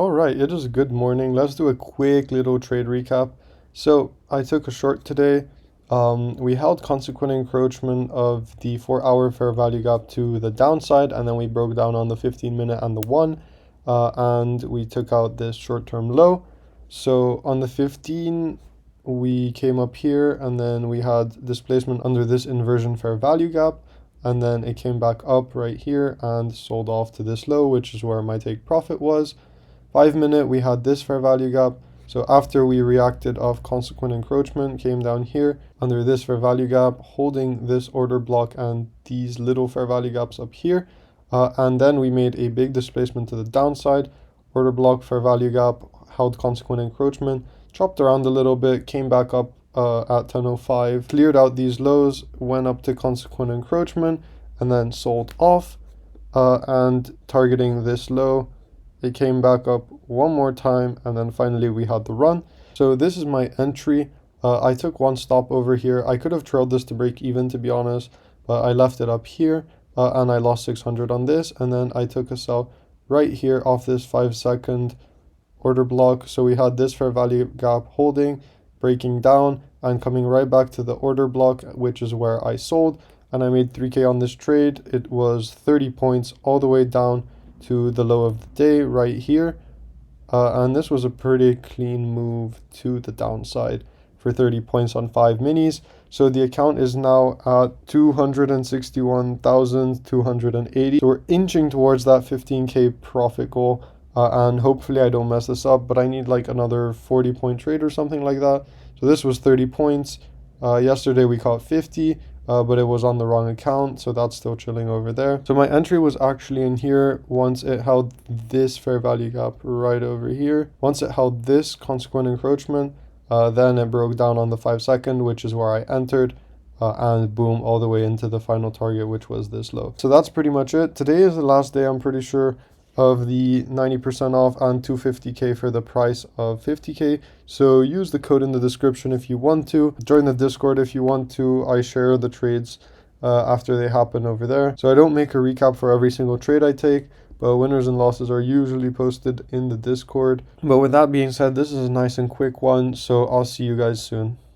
All right, it is good morning. Let's do a quick little trade recap. So I took a short today. We held consequent encroachment of the 4-hour fair value gap to the downside, and then we broke down on the 15-minute and the 1, and we took out this short-term low. So on the 15, we came up here, and then we had displacement under this inversion fair value gap, and then it came back up right here and sold off to this low, which is where my take profit was. 5-minute, we had this fair value gap. So after we reacted off consequent encroachment, came down here under this fair value gap, holding this order block and these little fair value gaps up here. And then we made a big displacement to the downside. Order block, fair value gap, held consequent encroachment, chopped around a little bit, came back up at 10:05, cleared out these lows, went up to consequent encroachment, and then sold off. And targeting this low, it came back up one more time, and then finally we had the run. So this is my entry. I took one stop over here. I could have trailed this to break even, to be honest, but I left it up here, and I lost 600 on this. And then I took a sell right here off this 5-second order block. So we had this fair value gap holding, breaking down, and coming right back to the order block, which is where I sold. And I made 3K on this trade. It was 30 points all the way down to the low of the day right here, and this was a pretty clean move to the downside for 30 points on 5 minis. So the account is now at 261,280. So we're inching towards that 15K profit goal, and hopefully I don't mess this up, but I need like another 40-point trade or something like that. So this was 30 points. Yesterday we caught 50. But it was on the wrong account, so that's still chilling over there. So my entry was actually in here once it held this fair value gap right over here. Once it held this consequent encroachment, then it broke down on the 5-second, which is where I entered, and boom, all the way into the final target, which was this low. So that's pretty much it. Today is the last day, I'm pretty sure, of the 90% off and 250K for the price of 50K. So use the code in the description if you want to. Join the Discord if you want to. I share the trades after they happen over there. So I don't make a recap for every single trade I take, but winners and losses are usually posted in the Discord. But with that being said, this is a nice and quick one, so I'll see you guys soon.